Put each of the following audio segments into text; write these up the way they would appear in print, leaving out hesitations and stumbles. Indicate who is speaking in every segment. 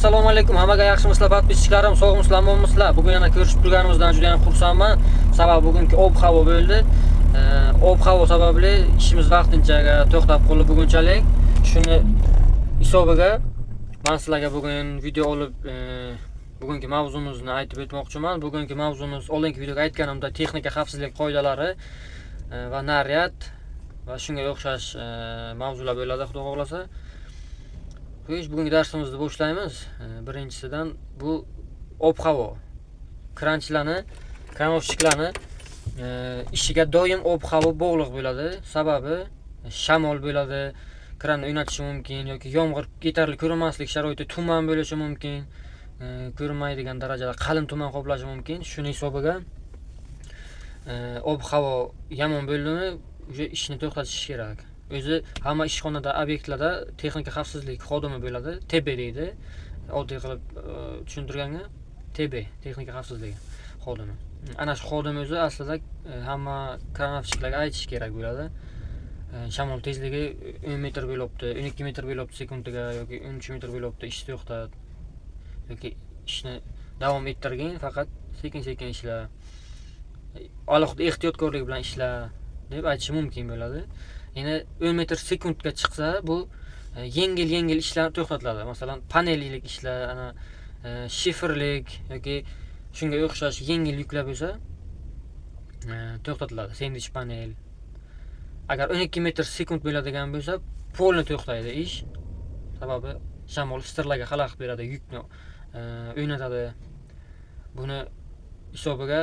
Speaker 1: Assalomu alaykum. Hammaga yaxshimisizlar, podpischiklarim, sog'misizlar, mommisizlar. Bugun yana ko'rishib turganimizdan juda ham xursandman. Sababi bugungi ob-havo bo'ldi. Ob-havo sababli ishimiz vaqtinchaga to'xtab qoldi bugunchalik. Shuni hisobiga men sizlarga bugun video olib bugungi mavzumizni aytib o'tmoqchiman. Bugungi mavzumiz oldingi videoda aytganimda texnika xavfsizlik qoidalari va naryad va shunga o'xshash mavzular bo'ladi, xudo xohlasa. Bugungi darsimizni boshlaymiz. Birinchisidan bu ob-havo. Kranovchiklarni ishiga doim ob-havo bog'liq bo'ladi. Sababi shamol bo'ladi, kranni o'ynatishi mumkin yoki yomg'ir yetarli ko'rinmaslik sharoiti, tuman bo'lishi mumkin. Ko'rinmaydigan darajada qalin tuman qoplashi mumkin. Shuning hisobiga ob-havo yomon bo'ldimi, o'sha ishni to'xtatish kerak. O'zi hamma ishxonada, obyektlarda texnika xavfsizlik xodimi bo'ladi, TB deydi. Oddiy qilib tushuntirganga TB, texnika xavfsizligi xodimi. Ana shu xodim o'zi aslida hamma kranovchiklarga aytish kerak bo'ladi. Shamol tezligi 10 metr bo'libdi, 12 metr bo'libdi sekundiga yoki 13 metr bo'libdi, ishni to'xtat. Yoki ishni davom ettirgin, faqat sekin-sekin ishla. Alohida ehtiyotkorlik bilan ishla deb aytish mumkin bo'ladi. Yine 10 metr sekundga chiqsa bu yengil ishlar to'xtatiladi. Masalan, panellik ishlar, ana shifrlik yoki shunga o'xshash yengil yuklar bo'lsa to'xtatiladi. Sandwich panel. Agar 12 metr sekund bo'ladigan bo'lsa, polni to'xtaydi ish. Sababi shamol stirlarga xalaqit beradi, yukni o'ynatadi. Buni hisobiga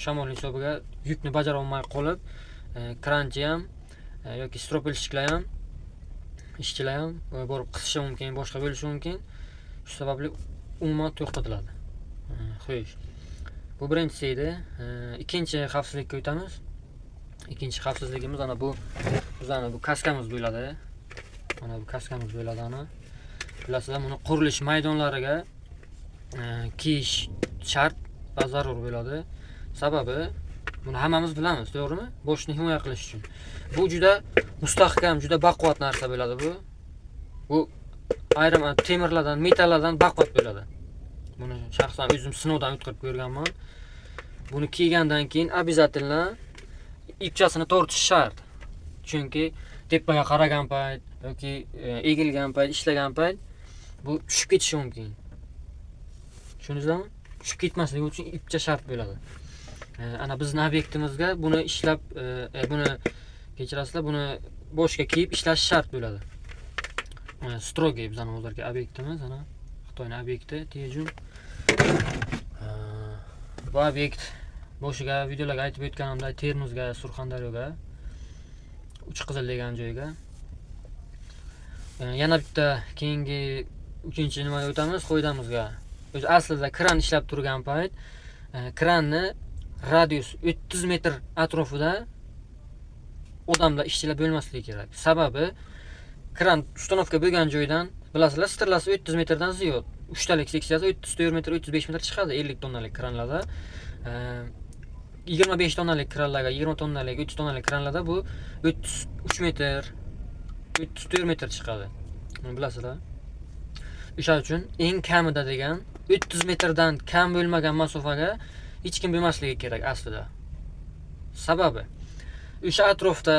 Speaker 1: shamolning hisobiga yukni bajara olmay qolib, kranchi ham yoki stropilshiklar ham, ishchilar ham borib qisishi mumkin, boshqa bo'lishi mumkin. Shu sababli umuman to'xtatiladi. Xo'sh. Bu birinchisi edi. Ikkinchi xavfsizlikka o'tamiz. Ikkinchi xavfsizligimiz ana bu bizning bu kaskamiz bo'ladi. Mana bu kaskamiz bo'ladi ana. Bilasizlar, buni qurilish maydonlariga kiyish shart va zarur bo'ladi. Sababi buni hammamiz bilamiz, to'g'rimi? Boshni himoya qilish uchun. Bu juda mustahkam, juda baquvvat narsa bo'ladi bu. Bu ayrim temirlardan, metallardan baquvvat bo'ladi. Buni shaxsan o'zim sinovdan o'tkazib ko'rganman. Buni kiygandan keyin обязательно ipchasini tortish shart. Chunki tepaga qaragan payt yoki egilgan payt, ishlagan payt bu tushib ketishi mumkin. Tushundingizmi? Tushib ketmasligi uchun ipcha shart bo'ladi. Ana bizning obyektimizga buni ishlab, buni kechirasizlar, buni boshga kiyib ishlash shart bo'ladi. Strogiy bizning hozirgi obyektimiz, ana Xitoyning obyekti Tejun. Bu obyekt boshiga videolarga aytib o'tganimdek Termizga, Surxondaryoga, Uchqizil degan joyga. Yana bitta keyingi 3-nimaga o'tamiz, qo'ydamizga. O'zi aslida kran ishlab turgan payt kranni radius 30 metr atrofida odamlar, ishchilar bo'lmasligi kerak. Sababi kran ustanovka bo'lgan joydan, bilasizlar, stirlasi 30 metrdan ziyod. 3 talik seksiyasi 34 metr, 35 metr chiqadi 50 tonnalik kranlarda. 25 tonnalik kranlarga, 20 tonnalik, 30 tonnalik kranlarda bu 33 metr, 34 metr chiqadi. Buni bilasizlar. O'sha uchun eng kamida degan 30 metrdan kam bo'lmagan masofaga hech kim bo'lmasligi kerak aslida. Sababi o'sha atrofda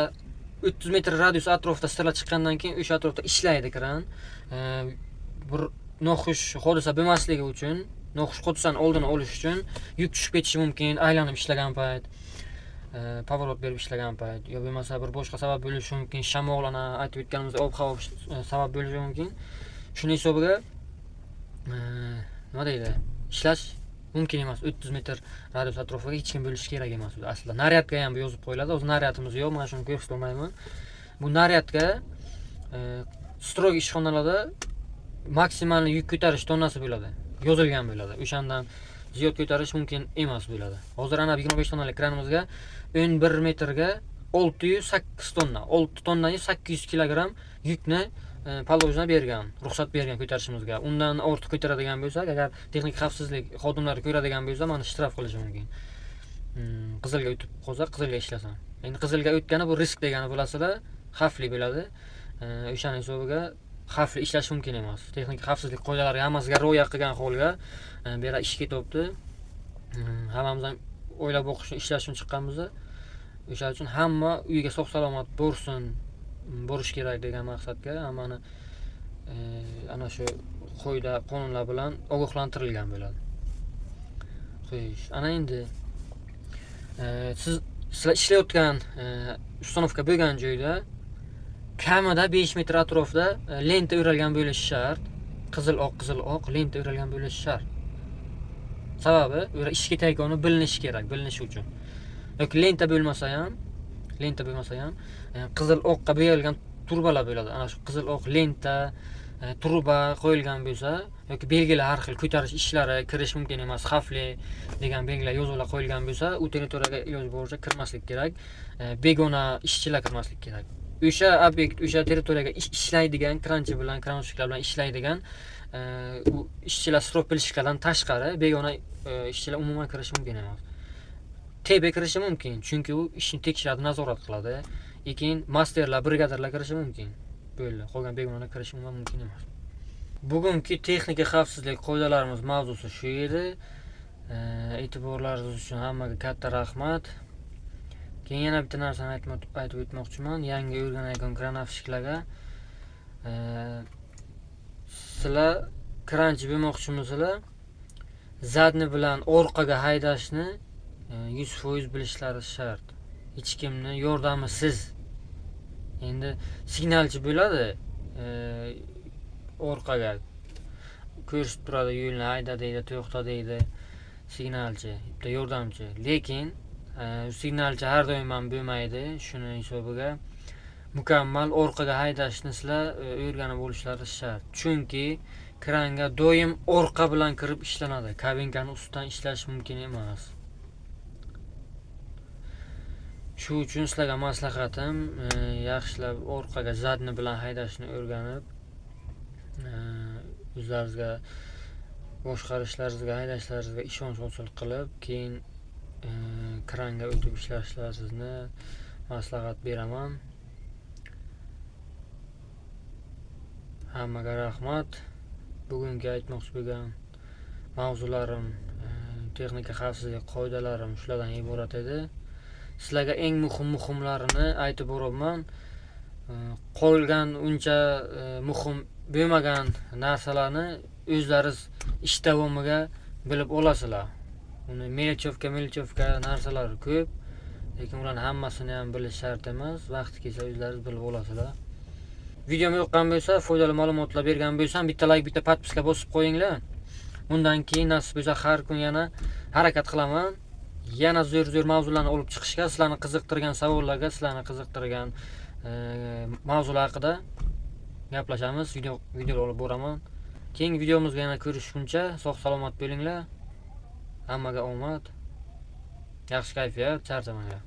Speaker 1: 30 metr radius atrofida stirlar chiqqandan keyin o'sha atrofda ishlaydi kran. Bir noxush hodisa bo'lmasligi uchun, noxush hodisaning oldini olish uchun yuk tushib ketishi mumkin, aylanib ishlagan payt, pavorot berib ishlagan payt, yo bo'lmasa bir boshqa sabab bo'lishi mumkin, shamol, ana aytib o'tganimizdek ob-havo sabab bo'lishi mumkin. Shuning hisobiga nima deydi? Ishlash mumkin emas. 30 metr radius atrofiga hech kim bo'lishi kerak emas. Aslida naryadga ham yozib qo'yiladi. O'z naryadimiz yo'q, men shuni ko'rsatib olmayman. Bu naryadga strog ishxonalarda maksimal yuk ko'tarish tonnasi bo'ladi. Yozilgan bo'ladi. O'shandan ziyod ko'tarish mumkin emas bo'ladi. Hozir ana 25 tonnalik kranimizga 11 metrga 608 tonna, 6 tondan 800 kilogramm yukni palovjna bergan, ruxsat bergan ko'tarishimizga. Undan ortiq ko'taradigan bo'lsak, agar texnik xavfsizlik xodimlari ko'radigan bo'lsa, meni shtraf qilishi mumkin. Qizilga o'tib qolsa, qizilga ishlasam. Endi qizilga o'tgani bu risk degani bilasizlar, xavfli bo'ladi. O'shaning hisobiga xavfli ishlash mumkin emas. Texnik xavfsizlik qoidalariga hammasiga rioya qilgan holda bu yerda ish ketyapti. Hammamiz ham o'ylab o'qishni, ishlash uchun chiqqanmiz. O'sha uchun hamma uyiga sog'-salomat borish kerak degan maqsadga hammani ana shu qoida, qonunlar bilan ogohlantirilgan bo'ladi. Xo'sh, ana endi sizlar ishlayotgan ustanovka bo'lgan joyda kamida 5 metr atrofida lenta o'ralgan bo'lishi shart. Qizil oq lenta o'ralgan bo'lishi shart. Sababi, u yerda ish ketayotgani bilinishi kerak, bilinishi uchun. Yoki lenta bo'lmasa ham qizil oqqa bo'yalgan turbalar bo'ladi. Ana shu qizil oq lenta, turba qo'yilgan bo'lsa yoki belgilar har xil ko'tarish ishlari kirish mumkin emas, xavfli degan belgilar, yozuvlar qo'yilgan bo'lsa, u territoriyaga iloji boricha kirmaslik kerak. Begona ishchilar kirmaslik kerak. O'sha obyekt, o'sha territoriyaga ishlaydigan kranchi bilan, kranovщикlar bilan ishlaydigan u ishchilar srop bilishlardan tashqari begona ishchilar umuman kirishi mumkin emas. TB kirishi mumkin, chunki u ishni tekshiradi, nazorat qiladi. Lekin masterlar, brigadirlar kirishi mumkin. Bo'ldi. Qolgan begonalar kirishi mumkin emas. Bugungi texnika xavfsizlik qoidalarimiz mavzusi shu edi. E'tiborlaringiz uchun hammaga katta rahmat. Keyin yana bitta narsani aytib o'tmoqchiman. Yangi o'rganayotgan kranovщикlarga sizlar kranchi bo'lmoqchimisizlar? Zadni bilan orqaga haydashni 100% bilishlari shart. Hech kimni yordamisiz. Endi signalchi bo'ladi, orqaga ko'rsatib turadi, yo'lni hayda deydi, to'xta deydi, signalchi, bitta yordamchi. Lekin signalchi har doim ham bo'lmaydi. Shuning hisobiga mukammal orqaga haydashni sizlar o'rganib olishlari shart. Chunki kranga doim orqa bilan kirib ishlanadi. Kabinkani ustidan ishlash mumkin emas. Shu uchun sizlarga maslahatim, yaxshilab orqaga zadni bilan haydashni o'rganib, o'zlaringizga boshqarishlaringizga, haydashlaringizga ishonch hosil qilib, keyin kranga o'tib ishlashlaringizni maslahat beraman. Hammaga rahmat. Bugungi aytmoqchi bo'lgan mavzularim, texnika xavfsizlik qoidalarim shulardan iborat edi. Sizlarga eng muhimlarini aytib boryapman. Qolgan uncha muhim bo'lmagan narsalarni o'zlaringiz ish davomiga bilib olasizlar. Uni melichevka narsalar ko'p, lekin ularning hammasini ham bilish shart emas. Vaqti kelsa o'zlaringiz bilib olasizlar. Videom yoqqan bo'lsa, foydali ma'lumotlar bergan bo'lsam, bitta like, bitta podpiska bosib qo'yinglar. Undan keyin nasib bo'lsa har kun yana harakat qilaman. Yana zo'r mavzularni olib chiqishga, sizlarni qiziqtirgan savollarga, sizlarni qiziqtirgan mavzular haqida gaplashamiz, video olib boraman. Keyingi videomizga yana ko'rishguncha sog'-salomat bo'linglar. Hammaga omad, yaxshi kayfiyat, charchamanglar.